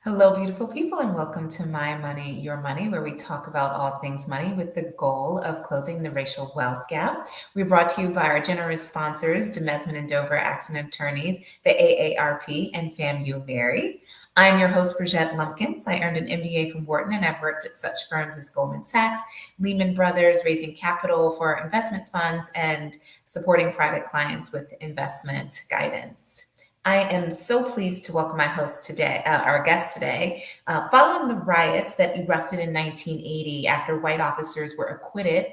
Hello, beautiful people, and welcome to My Money, Your Money, where we talk about all things money with the goal of closing the racial wealth gap. We're brought to you by our generous sponsors, Demesman and Dover Accident Attorneys, the AARP, and FAMU Mary. I'm your host, Brigette Lumpkins. I earned an MBA from Wharton, and I've worked at such firms as Goldman Sachs, Lehman Brothers, raising capital for investment funds, and supporting private clients with investment guidance. I am so pleased to welcome my host today, our guest today. Following the riots that erupted in 1980 after white officers were acquitted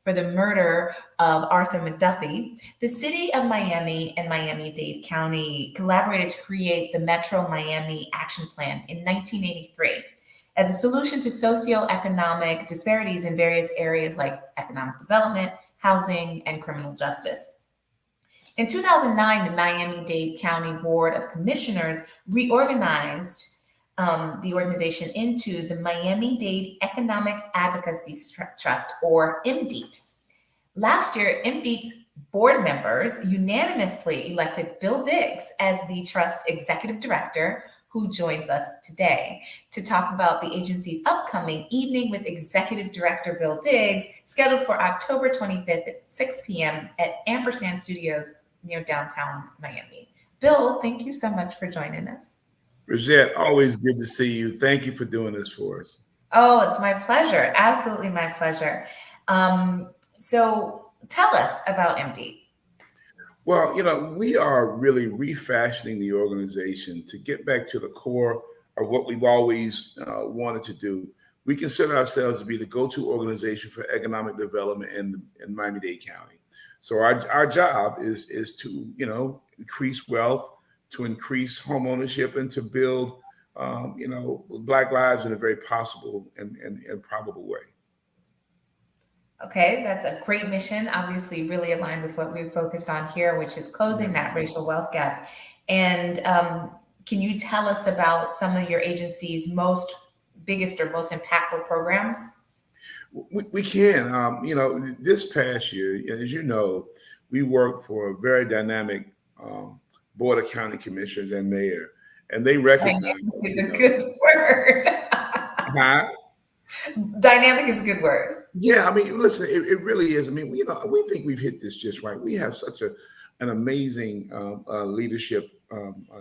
for the murder of Arthur McDuffie, the city of Miami and Miami-Dade County collaborated to create the Metro Miami Action Plan in 1983 as a solution to socioeconomic disparities in various areas like economic development, housing, and criminal justice. In 2009, the Miami-Dade County Board of Commissioners reorganized the organization into the Miami-Dade Economic Advocacy Trust, or MDEAT. Last year, MDEAT's board members unanimously elected Bill Diggs as the trust executive director, who joins us today to talk about the agency's upcoming Evening with Executive Director Bill Diggs, scheduled for October 25th at 6 p.m. at Ampersand Studios near downtown Miami. Bill, thank you so much for joining us. Brigette, always good to see you. Thank you for doing this for us. Oh, it's my pleasure. Absolutely my pleasure. So tell us about MD. Well, we are really refashioning the organization to get back to the core of what we've always wanted to do. We consider ourselves to be the go-to organization for economic development in Miami-Dade County. So our job is to, increase wealth, to increase home ownership, and to build, Black lives in a very possible and probable way. Okay, that's a great mission. Obviously, really aligned with what we've focused on here, which is closing that racial wealth gap. And can you tell us about some of your agency's biggest or most impactful programs? We can. This past year, as you know, we worked for a very dynamic board of county commissioners and mayor, and they recognize. Dynamic is a good word. Dynamic is a good word. Yeah, listen, it really is. We think we've hit this just right. We have such an amazing leadership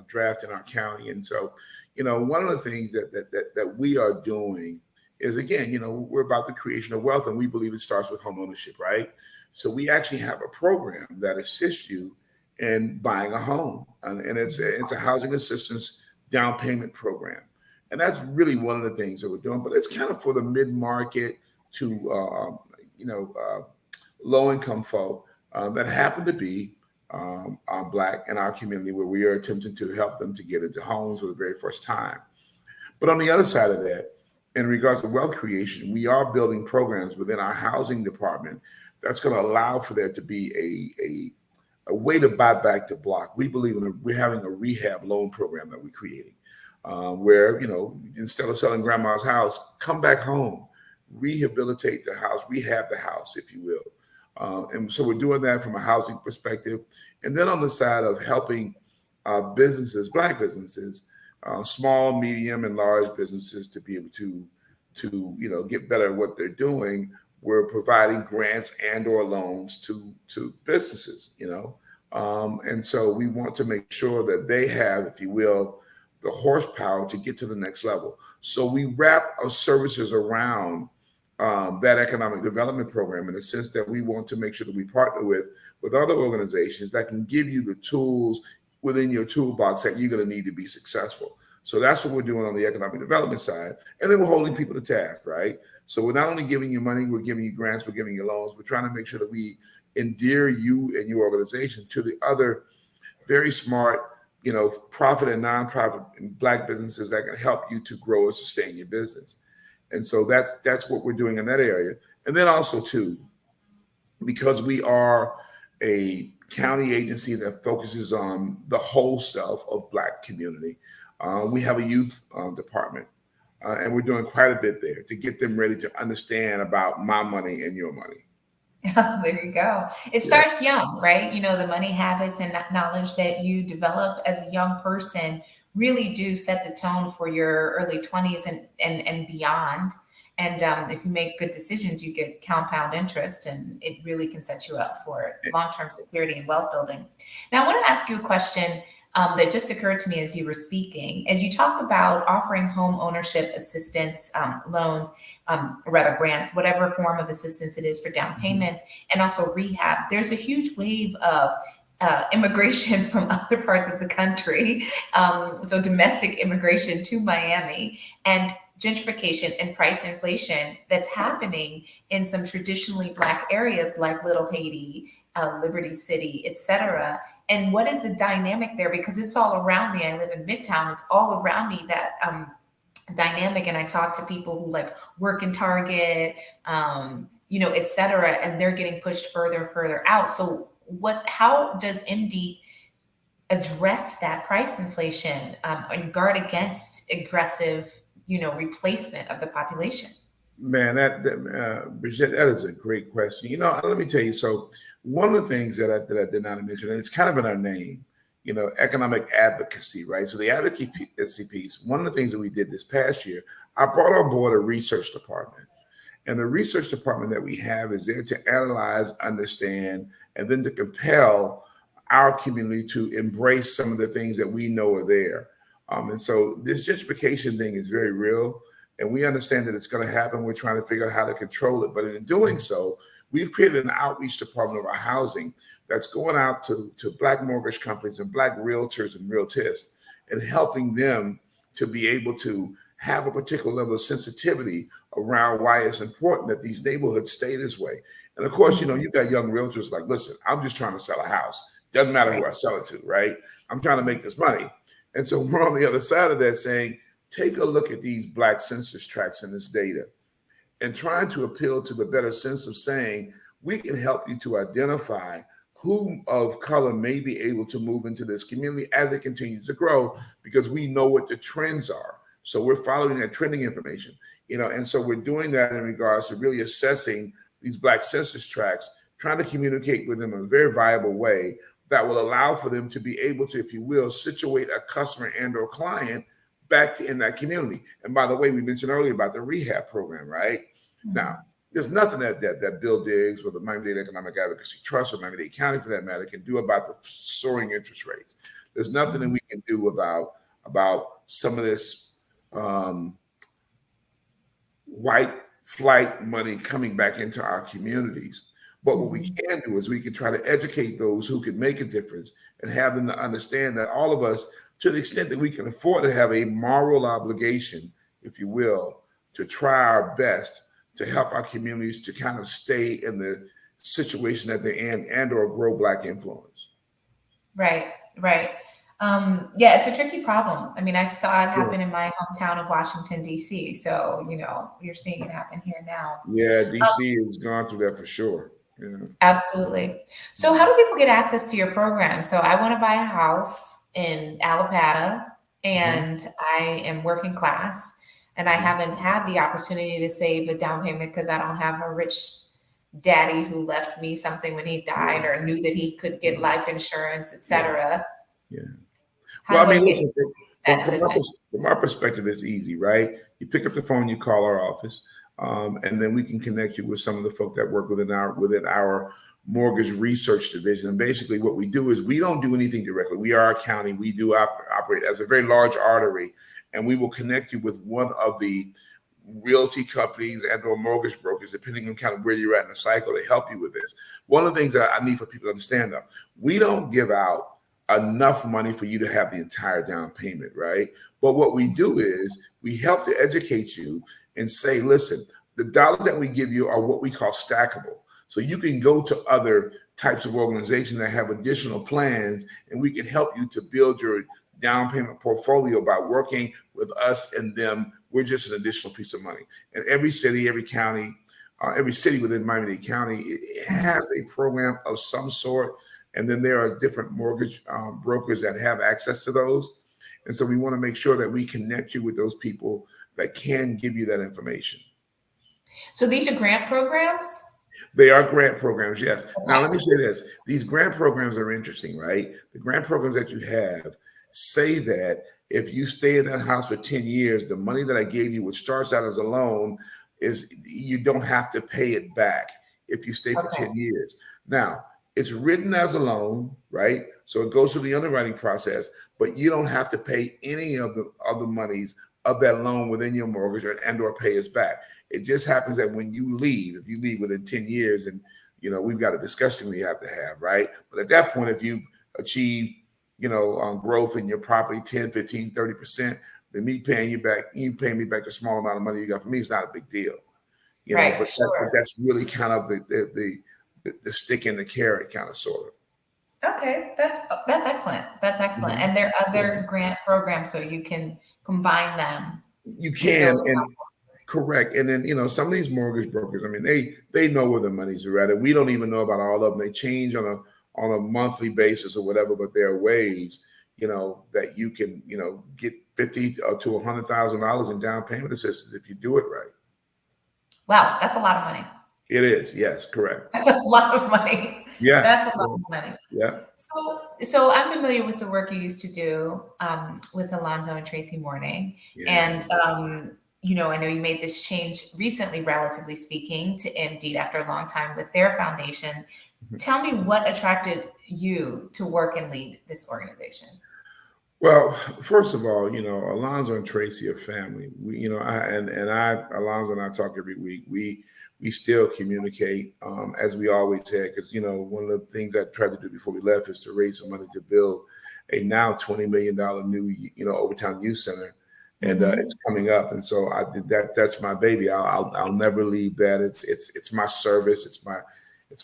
draft in our county, and so, one of the things that we are doing is, again, we're about the creation of wealth, and we believe it starts with home ownership, right? So we actually have a program that assists you in buying a home, and it's a housing assistance down payment program. And that's really one of the things that we're doing, but it's kind of for the mid-market to, low-income folk that happen to be Black in our community, where we are attempting to help them to get into homes for the very first time. But on the other side of that, in regards to wealth creation, we are building programs within our housing department that's going to allow for there to be a way to buy back the block. We believe we're having a rehab loan program that we're creating. Where, instead of selling grandma's house, come back home, rehabilitate the house, rehab the house, if you will. And so we're doing that from a housing perspective. And then on the side of helping businesses, Black businesses, small, medium, and large businesses to be able to get better at what they're doing, we're providing grants and or loans to businesses, and so we want to make sure that they have, if you will, the horsepower to get to the next level. So we wrap our services around that economic development program, in the sense that we want to make sure that we partner with other organizations that can give you the tools within your toolbox that you're going to need to be successful. So that's what we're doing on the economic development side. And then we're holding people to task, right? So we're not only giving you money, we're giving you grants, we're giving you loans. We're trying to make sure that we endear you and your organization to the other very smart, profit and nonprofit and Black businesses that can help you to grow and sustain your business. And so that's what we're doing in that area. And then also too, because we are a county agency that focuses on the whole self of Black community, we have a youth department, and we're doing quite a bit there to get them ready to understand about my money and your money. There you go. It starts young, right? The money habits and knowledge that you develop as a young person really do set the tone for your early 20s and beyond. And if you make good decisions, you get compound interest, and it really can set you up for long-term security and wealth building. Now, I want to ask you a question that just occurred to me as you were speaking. As you talk about offering home ownership assistance, loans, or rather grants, whatever form of assistance it is for down payments, and also rehab, there's a huge wave of immigration from other parts of the country. So domestic immigration to Miami, and gentrification and price inflation that's happening in some traditionally Black areas like Little Haiti, Liberty City, etc. And what is the dynamic there? Because it's all around me. I live in Midtown. It's all around me, that dynamic. And I talk to people who like work in Target, et cetera, and they're getting pushed further out. So how does MD address that price inflation and guard against aggressive, replacement of the population? Man, Brigette, that is a great question. Let me tell you. So one of the things that I did not mention, and it's kind of in our name, economic advocacy, right? So the advocacy piece, one of the things that we did this past year, I brought on board a research department. And the research department that we have is there to analyze, understand, and then to compel our community to embrace some of the things that we know are there. And so this gentrification thing is very real, and we understand that it's going to happen. We're trying to figure out how to control it. But in doing so, we've created an outreach department of our housing that's going out to Black mortgage companies and Black realtors and realtists, and helping them to be able to have a particular level of sensitivity around why it's important that these neighborhoods stay this way. And of course, you've got young realtors like, listen, I'm just trying to sell a house. Doesn't matter who I sell it to, right? I'm trying to make this money. And so we're on the other side of that saying, take a look at these Black census tracts and this data, and trying to appeal to the better sense of saying, we can help you to identify who of color may be able to move into this community as it continues to grow, because we know what the trends are. So we're following that trending information, and so we're doing that in regards to really assessing these Black census tracts, trying to communicate with them in a very viable way that will allow for them to be able to, if you will, situate a customer and or client back in that community. And by the way, we mentioned earlier about the rehab program, right? Mm-hmm. Now, there's nothing that Bill Diggs or the Miami-Dade Economic Advocacy Trust or Miami-Dade County, for that matter, can do about the soaring interest rates. There's nothing that we can do about some of this white flight money coming back into our communities. But what we can do is we can try to educate those who can make a difference and have them to understand that all of us, to the extent that we can afford to, have a moral obligation, if you will, to try our best to help our communities to kind of stay in the situation that they're in and or grow Black influence. Right. Yeah, it's a tricky problem. I mean, I saw it happen in my hometown of Washington, D.C. So, you're seeing it happen here now. Yeah, D.C. has gone through that for sure. Yeah. Absolutely. So how do people get access to your program? So I want to buy a house in Alapata, and I am working class, and I haven't had the opportunity to save a down payment because I don't have a rich daddy who left me something when he died or knew that he could get life insurance, etc. Yeah. Well, I mean, listen, from our perspective, it's easy, right? You pick up the phone, you call our office, and then we can connect you with some of the folk that work within our mortgage research division. And basically what we do is we don't do anything directly. We are a county. We do operate as a very large artery, and we will connect you with one of the realty companies and or mortgage brokers, depending on kind of where you're at in the cycle, to help you with this. One of the things that I need for people to understand, though, we don't give out enough money for you to have the entire down payment, right? But what we do is we help to educate you and say, listen, the dollars that we give you are what we call stackable. So you can go to other types of organizations that have additional plans, and we can help you to build your down payment portfolio by working with us and them. We're just an additional piece of money. And every city, every county, every city within Miami-Dade County, it has a program of some sort. And then there are different mortgage brokers that have access to those. And so we want to make sure that we connect you with those people that can give you that information. So these are grant programs? They are grant programs, yes. Okay. Now, let me say this. These grant programs are interesting, right? The grant programs that you have say that if you stay in that house for 10 years, the money that I gave you, which starts out as a loan, is you don't have to pay it back if you stay for Okay. 10 years. Now, it's written as a loan, right? So it goes through the underwriting process, but you don't have to pay any of the monies of that loan within your mortgage or pay us back. It just happens that when you leave, if you leave within 10 years, and we've got a discussion we have to have, right? But at that point, if you've achieved, growth in your property, 10, 15, 30%, then me paying you back, you paying me back a small amount of money you got from me is not a big deal. Right, But sure. that's really kind of the stick in the carrot kind of sort of. Okay, that's excellent. That's excellent. Mhm. And there are Yeah. other grant programs, so you can combine them You to can, build. and correct. And then, some of these mortgage brokers, I mean, they know where the money's at, and we don't even know about all of them. They change on a monthly basis or whatever, but there are ways, that you can, get $50,000 to $100,000 in down payment assistance if you do it right. Wow, that's a lot of money. It is, yes, correct. That's a lot of money. Yeah. That's a lot of money. Yeah. So I'm familiar with the work you used to do with Alonzo and Tracy Morning, Yeah. and I know you made this change recently, relatively speaking, to MDEAT after a long time with their foundation. Mhm. Tell me what attracted you to work and lead this organization. Well, first of all, Alonzo and Tracy are family. Alonzo and I talk every week. We still communicate as we always had, because one of the things I tried to do before we left is to raise some money to build a now $20 million new Overtown Youth Center, and it's coming up. And so I did that. That's my baby. I'll never leave that. It's my service. It's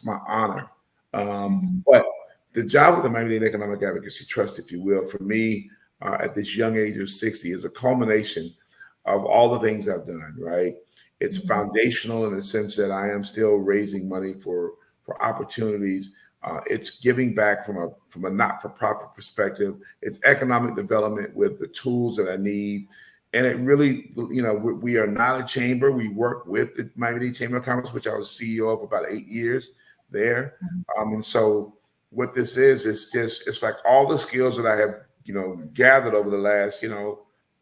my honor. But the job with the Miami-Dade Economic Advocacy Trust, if you will, for me at this young age of 60 is a culmination of all the things I've done, right? It's foundational in the sense that I am still raising money for opportunities. It's giving back from a not-for-profit perspective. It's economic development with the tools that I need. And it really, we are not a chamber. We work with the Miami-Dade Chamber of Commerce, which I was CEO of for about 8 years there. And so what this is it's like all the skills that I have, gathered over the last,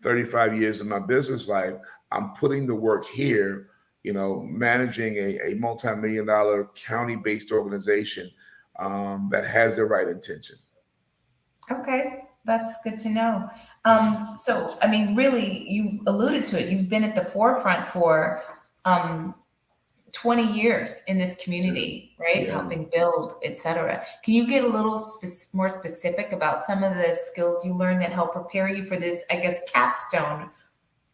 35 years of my business life, I'm putting to work here, managing a multi-million-dollar county-based organization that has the right intention. Okay, that's good to know. So, I mean, really, you alluded to it. You've been at the forefront for 20 years in this community, right? Yeah. Helping build, et cetera. Can you get a little more specific about some of the skills you learned that help prepare you for this, I guess, capstone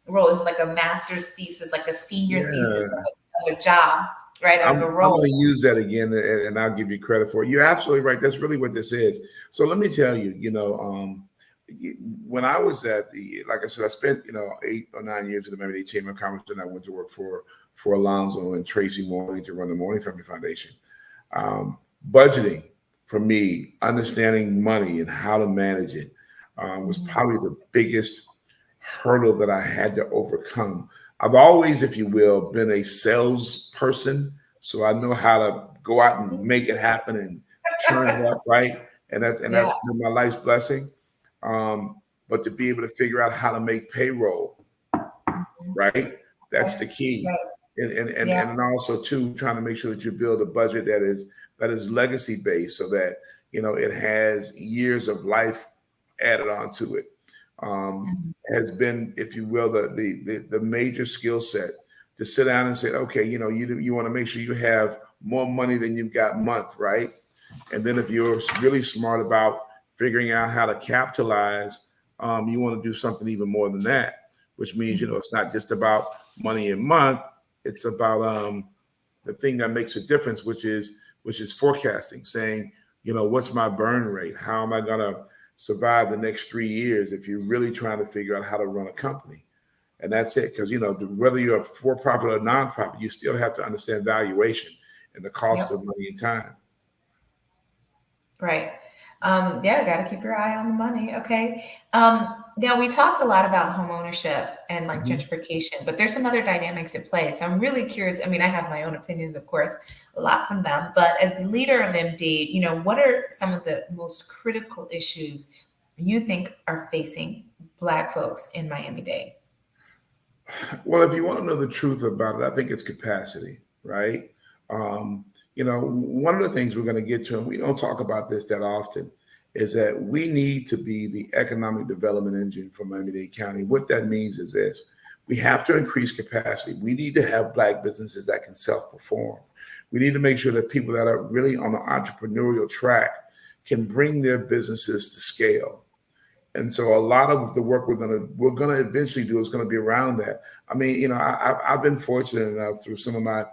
role? Is like a master's thesis, like a senior thesis of a job, right? I'm Of a role. going to use that again, and I'll give you credit for it. You're absolutely right. That's really what this is. So let me tell you, when I was like I said, I spent 8 or 9 years in the Miami-Dade Chamber of Commerce, and I went to work for Alonzo and Tracy Morning to run the Morning Family Foundation. Budgeting for me, understanding money and how to manage it was probably the biggest hurdle that I had to overcome. I've always, if you will, been a salesperson, so I know how to go out and make it happen and turn it up, right? And that's been my life's blessing. But to be able to figure out how to make payroll, right? That's the key. And also too, trying to make sure that you build a budget that is legacy based, so that it has years of life added onto it. Has been, if you will, the major skill set to sit down and say, okay, you want to make sure you have more money than you've got month, right? And then if you're really smart about figuring out how to capitalize, you want to do something even more than that, which means, it's not just about money in month. It's about the thing that makes a difference, which is forecasting, saying, what's my burn rate? How am I going to survive the next 3 years if you're really trying to figure out how to run a company? And that's it. Because, whether you're a for-profit or nonprofit, you still have to understand valuation and the cost of money and time. Right. Got to keep your eye on the money. Okay. Now we talked a lot about home ownership and like gentrification, but there's some other dynamics at play. So I'm really curious. I mean, I have my own opinions, of course, lots of them, but as the leader of MD, what are some of the most critical issues you think are facing Black folks in Miami-Dade? Well, if you want to know the truth about it, I think it's capacity, right? Um, one of the things we're going to get to, and we don't talk about this that often, is that we need to be the economic development engine for Miami-Dade County. What that means is this: we have to increase capacity. We need to have Black businesses that can self-perform. We need to make sure that people that are really on the entrepreneurial track can bring their businesses to scale. And so a lot of the work we're gonna eventually do is gonna be around that. I mean, I've been fortunate enough through some of my,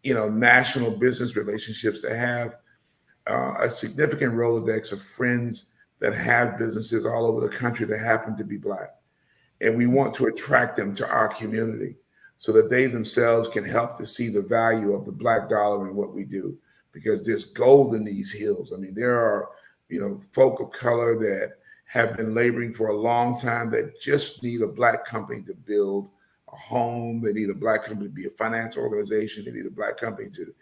national business relationships to have a significant Rolodex of friends that have businesses all over the country that happen to be Black. And we want to attract them to our community so that they themselves can help to see the value of the Black dollar in what we do, because there's gold in these hills. I mean, there are, folk of color that have been laboring for a long time that just need a Black company to build a home. They need a Black company to be a finance organization. They need a Black company to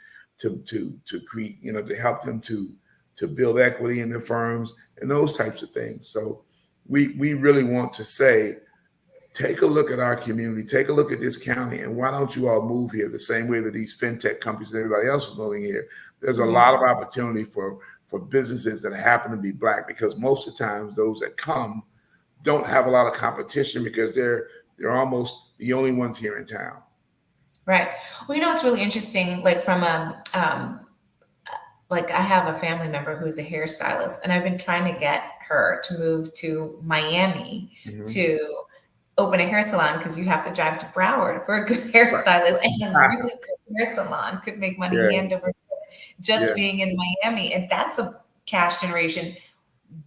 create, to help them to build equity in their firms and those types of things. So we really want to say, take a look at our community, take a look at this county, and why don't you all move here the same way that these fintech companies and everybody else is moving here? There's a lot of opportunity for businesses that happen to be Black, because most of the times those that come don't have a lot of competition because they're almost the only ones here in town. Right. Well, it's really interesting, like from like I have a family member who's a hairstylist, and I've been trying to get her to move to Miami to open a hair salon, because you have to drive to Broward for a good hairstylist, and a really good hair salon could make money hand over just being in Miami. And that's a cash generation,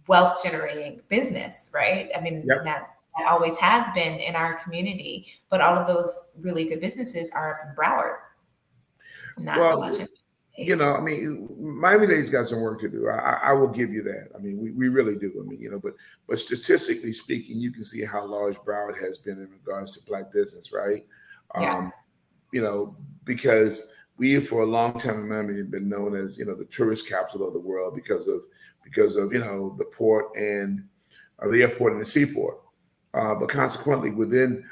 wealth generating business, right? I mean, that always has been in our community, but all of those really good businesses are up in Broward. Not so much. I mean, Miami-Dade's got some work to do. I will give you that. I mean, we really do. I mean, but statistically speaking, you can see how large Broward has been in regards to Black business, right? Because we, for a long time in Miami, have been known as, the tourist capital of the world because of the port and the airport and the seaport. But consequently, within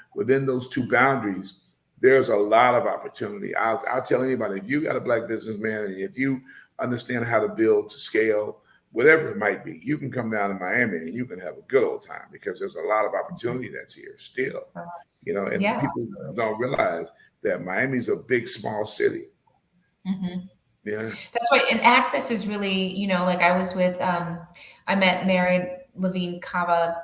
those two boundaries, there's a lot of opportunity. I'll tell anybody, if you got a Black businessman and if you understand how to build to scale, whatever it might be, you can come down to Miami and you can have a good old time, because there's a lot of opportunity that's here still. And people don't realize that Miami's a big, small city. Yeah, that's right. And access is really, like I was with, I met Mary Levine Cava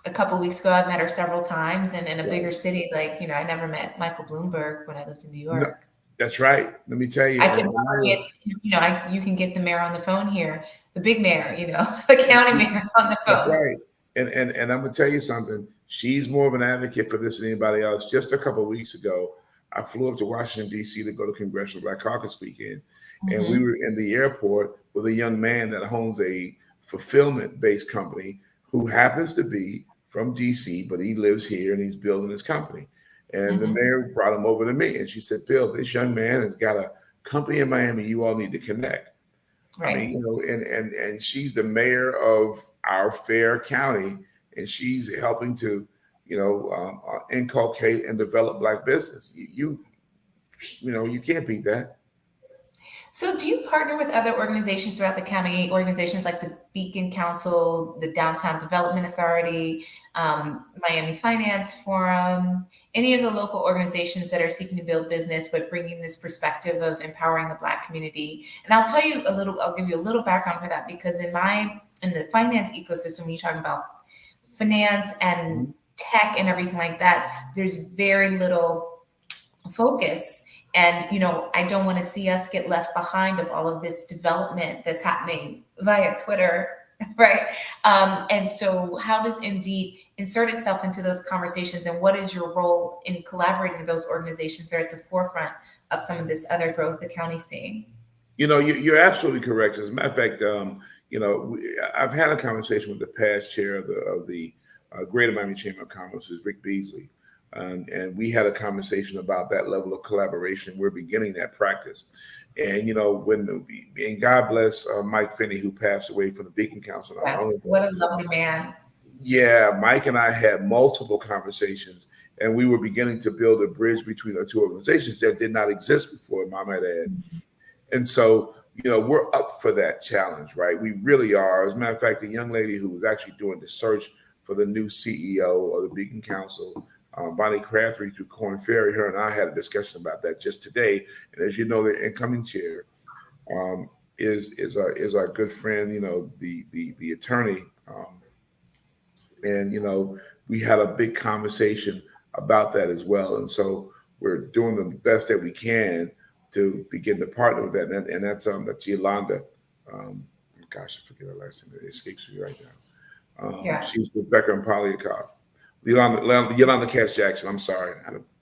a couple of weeks ago. I've met her several times, and in a bigger city, like, I never met Michael Bloomberg when I lived in New York. No, that's right. Let me tell you. I can get, you can get the mayor on the phone here, the big mayor, the county mayor on the phone. That's right. And I'm gonna tell you something. She's more of an advocate for this than anybody else. Just a couple of weeks ago, I flew up to Washington, D.C. to go to Congressional Black Caucus weekend. And we were in the airport with a young man that owns a fulfillment-based company who happens to be from D.C., but he lives here and he's building his company. And the mayor brought him over to me, and she said, "Bill, this young man has got a company in Miami. You all need to connect." Right. I mean, and she's the mayor of our fair county, and she's helping to, inculcate and develop Black business. You can't beat that. So do you partner with other organizations throughout the county, organizations like the Beacon Council, the Downtown Development Authority, Miami Finance Forum, any of the local organizations that are seeking to build business, but bringing this perspective of empowering the Black community? And I'll give you a little background for that, because in the finance ecosystem, when you're talking about finance and tech and everything like that, there's very little focus. And, I don't want to see us get left behind of all of this development that's happening via Twitter, right? And so how does MDEAT insert itself into those conversations? And what is your role in collaborating with those organizations that are at the forefront of some of this other growth the county's seeing? You're absolutely correct. As a matter of fact, I've had a conversation with the past chair of the Greater Miami Chamber of Commerce, who's Rick Beasley. And we had a conversation about that level of collaboration. We're beginning that practice. And, and God bless Mike Finney, who passed away from the Beacon Council not Yeah. long ago. What a lovely man. Yeah, Mike and I had multiple conversations, and we were beginning to build a bridge between the two organizations that did not exist before, I might add. And so, we're up for that challenge, right? We really are. As a matter of fact, the young lady who was actually doing the search for the new CEO of the Beacon Council, Bonnie Crabtree through Corn Ferry, her and I had a discussion about that just today. And as you know, the incoming chair is our good friend, the attorney. And we had a big conversation about that as well. And so we're doing the best that we can to begin to partner with that. And that's Yolanda. Gosh, I forget her last name. It escapes me right now. Yeah. She's with Becker and Polyakov. Yolanda Cass Jackson. I'm sorry.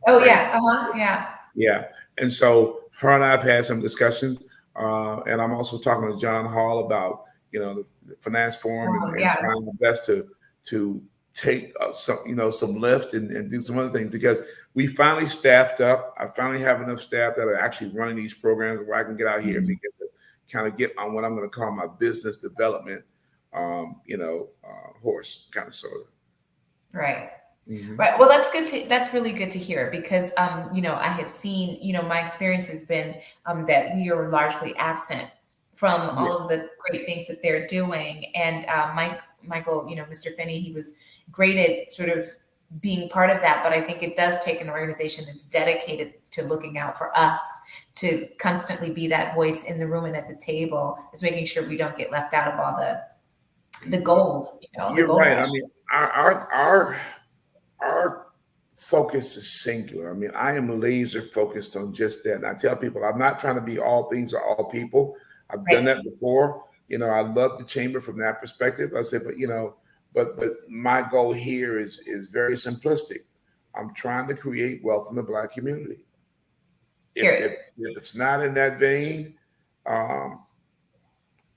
Oh, yeah. Yeah. Yeah. And so her and I have had some discussions. And I'm also talking to John Hall about, the finance forum and trying my best to take some lift and do some other things, because we finally staffed up. I finally have enough staff that are actually running these programs where I can get out here and begin to kind of get on what I'm going to call my business development, horse, kind of sort of. Right. Right. Well, that's really good to hear, because, I have seen, my experience has been that we are largely absent from all of the great things that they're doing. And Michael, Mr. Finney, he was great at sort of being part of that. But I think it does take an organization that's dedicated to looking out for us, to constantly be that voice in the room and at the table, is making sure we don't get left out of all the gold. You're right. I mean, our focus is singular. I mean, I am laser focused on just that. And I tell people, I'm not trying to be all things to all people. I've done that before. I love the chamber from that perspective. I said, but my goal here is very simplistic. I'm trying to create wealth in the Black community. If it's not in that vein,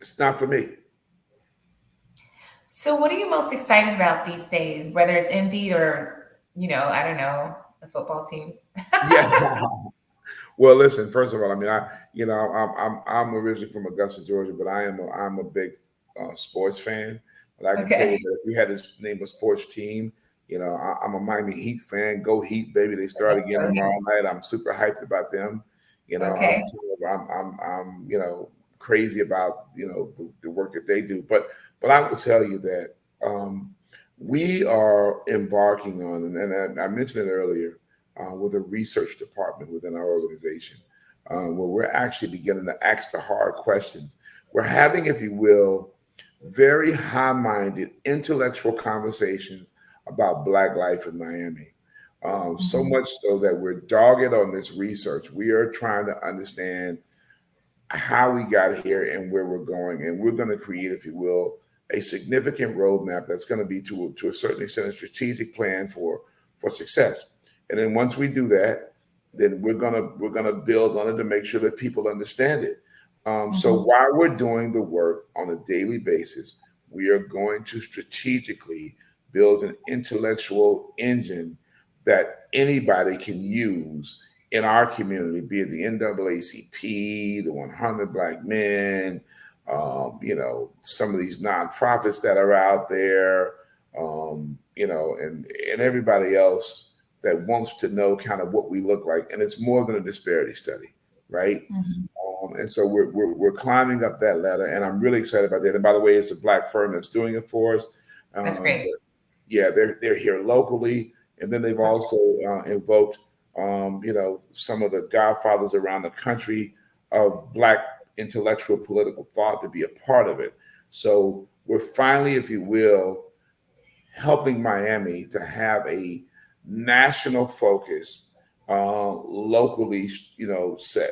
it's not for me. So what are you most excited about these days, whether it's MDEAT or, I don't know, the football team? Yeah. Well, listen, first of all, I mean, I'm originally from Augusta, Georgia, but I'm a big sports fan. But I can tell you that if we had this name a sports team, I'm a Miami Heat fan. Go Heat, baby! They start again tomorrow night. I'm super hyped about them. I'm crazy about the work that they do. But I will tell you that we are embarking on, and I mentioned it earlier, with a research department within our organization, where we're actually beginning to ask the hard questions. We're having, if you will, very high-minded intellectual conversations about Black life in Miami. So much so that we're dogged on this research. We are trying to understand how we got here and where we're going. And we're going to create, if you will, a significant roadmap that's going to be to a certain extent a strategic plan for success. And then once we do that, then we're gonna build on it to make sure that people understand it. So while we're doing the work on a daily basis, we are going to strategically build an intellectual engine that anybody can use in our community, be it the NAACP, the 100 Black Men, some of these nonprofits that are out there, and everybody else that wants to know kind of what we look like. And it's more than a disparity study, right? And so we're climbing up that ladder, and I'm really excited about that. And by the way, it's a Black firm that's doing it for us. That's great. Yeah, they're here locally, and then they've also invoked, some of the godfathers around the country of Black intellectual political thought to be a part of it. So we're finally, if you will, helping Miami to have a national focus, locally, set.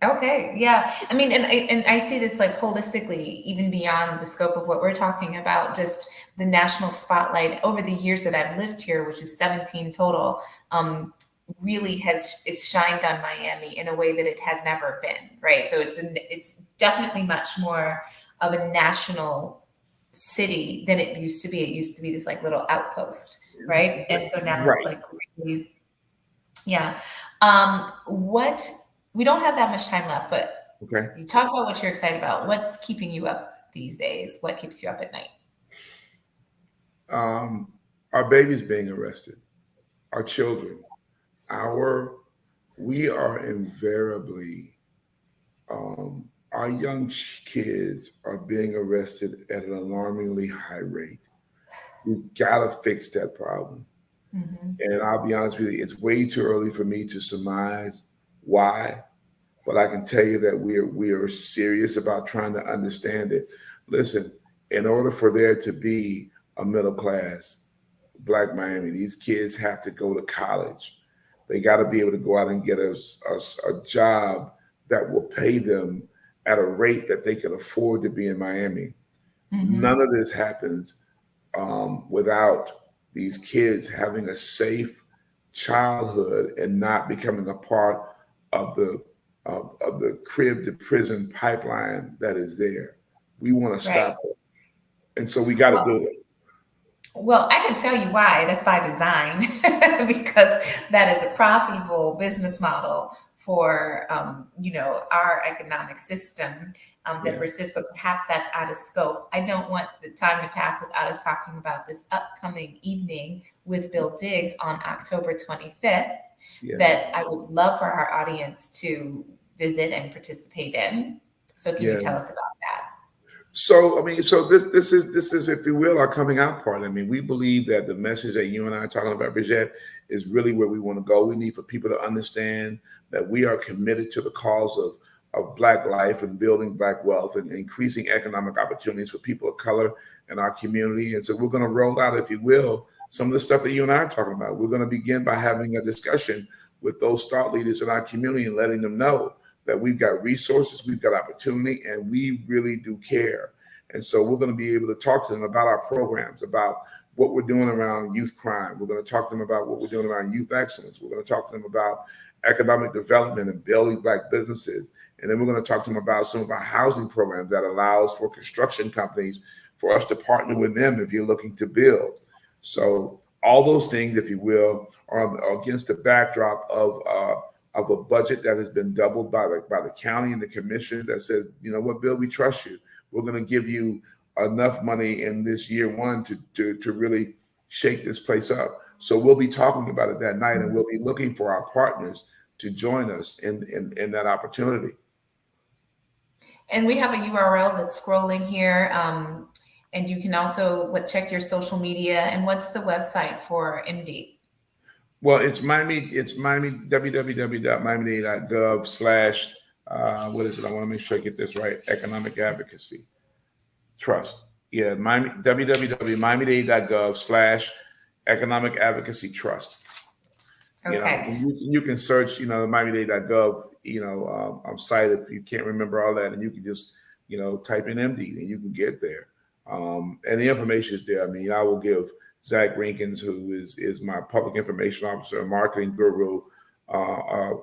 Okay. Yeah. I mean, and I see this like holistically, even beyond the scope of what we're talking about, just the national spotlight over the years that I've lived here, which is 17 total, really is shined on Miami in a way that it has never been. Right. So it's definitely much more of a national city than it used to be. It used to be this like little outpost, right? And so now it's Right. like really, yeah. What we don't have that much time left, but Okay. you talk about what you're excited about. What's keeping you up these days? What keeps you up at night? Our babies being arrested, our children, our we are invariably our young kids are being arrested at an alarmingly high rate. We've got to fix that problem. Mm-hmm. And I'll be honest with you, it's way too early for me to surmise why, but I can tell you that we are serious about trying to understand it. Listen, in order for there to be a middle class Black Miami, these kids have to go to college. They got to be able to go out and get a job that will pay them at a rate that they can afford to be in Miami. Mm-hmm. None of this happens without these kids having a safe childhood and not becoming a part of the crib to prison pipeline that is there. We want to Right. stop it, and so we got to Well, do it. well, I can tell you why. That's by design, because that is a profitable business model for our economic system that Yeah, persists. But perhaps that's out of scope. I don't want the time to pass without us talking about this upcoming evening with Bill Diggs on October 25th. yeah, That I would love for our audience to visit and participate in. So, can you yeah. tell us about that? So I mean, so this is, if you will, our coming out party. I mean, we believe that the message that you and I are talking about, Brigette, is really where we want to go. We need for people to understand that we are committed to the cause of Black life and building Black wealth and increasing economic opportunities for people of color in our community. And so we're going to roll out, if you will, some of the stuff that you and I are talking about. We're going to begin by having a discussion with those thought leaders in our community and letting them know that we've got resources, we've got opportunity, and we really do care. And so we're going to be able to talk to them about our programs, about what we're doing around youth crime. We're going to talk to them about what we're doing around youth excellence. We're going to talk to them about economic development and building Black businesses. And then we're going to talk to them about some of our housing programs that allows for construction companies for us to partner with them if you're looking to build. So all those things, if you will, are against the backdrop of a budget that has been doubled by the county and the commissioners that says, you know what, Bill, we trust you. We're going to give you enough money in this year one to really shake this place up. So we'll be talking about it that night, and we'll be looking for our partners to join us in that opportunity. And we have a URL that's scrolling here. And you can also check your social media. And what's the website for MD? Well, it's Miami, www.miamidade.gov slash, what is it? I want to make sure I get this right. Economic Advocacy Trust. Yeah, www.miamidade.gov slash Economic Advocacy Trust. Okay. You can search, Miami-Dade.gov, site if you can't remember all that, and you can just, type in MD and you can get there. And the information is there. I mean, I will give Zach Rinkins, who is my public information officer, a marketing guru, a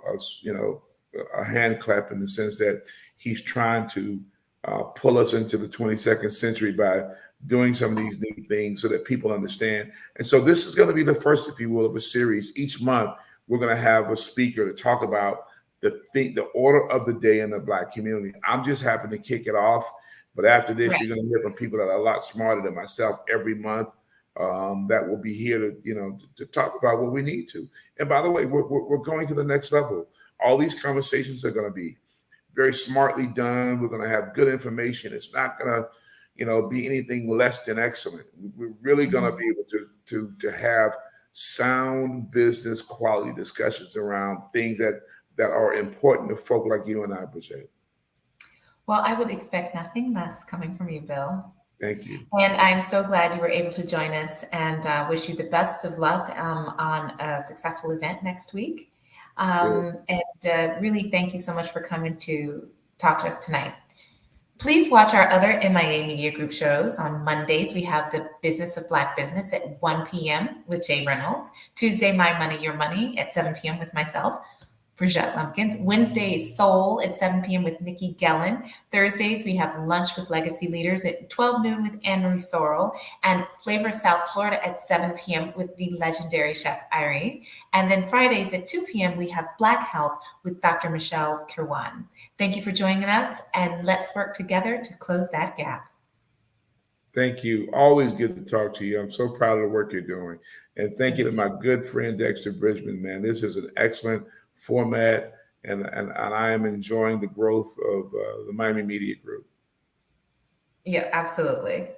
hand clap in the sense that he's trying to pull us into the 22nd century by doing some of these new things so that people understand. And so this is going to be the first, if you will, of a series. Each month, we're going to have a speaker to talk about the order of the day in the Black community. I'm just happy to kick it off. But after this, Right. you're going to hear from people that are a lot smarter than myself every month that will be here to talk about what we need to. And by the way, we're going to the next level. All these conversations are going to be very smartly done. We're going to have good information. It's not going to, be anything less than excellent. We're really going to be able to have sound business quality discussions around things that are important to folk like you and I, Brigette. Well, I would expect nothing less coming from you, Bill. Thank you. And I'm so glad you were able to join us, and wish you the best of luck on a successful event next week. And really thank you so much for coming to talk to us tonight. Please watch our other MIA Media Group shows. On Mondays, we have the Business of Black Business at 1 p.m. with Jay Reynolds. Tuesday, My Money, Your Money at 7 p.m. with myself. Brigette Lumpkins. Wednesdays, Soul at 7 p.m. with Nikki Gellin. Thursdays, we have Lunch with Legacy Leaders at 12 noon with Anne-Marie Sorrell. And Flavor of South Florida at 7 p.m. with the legendary Chef Irene. And then Fridays at 2 p.m., we have Black Health with Dr. Michelle Kirwan. Thank you for joining us, and let's work together to close that gap. Thank you. Always good to talk to you. I'm so proud of the work you're doing. And thank you to my good friend, Dexter Bridgman, man. This is an excellent format, and I am enjoying the growth of the Miami Media Group. Yeah, absolutely.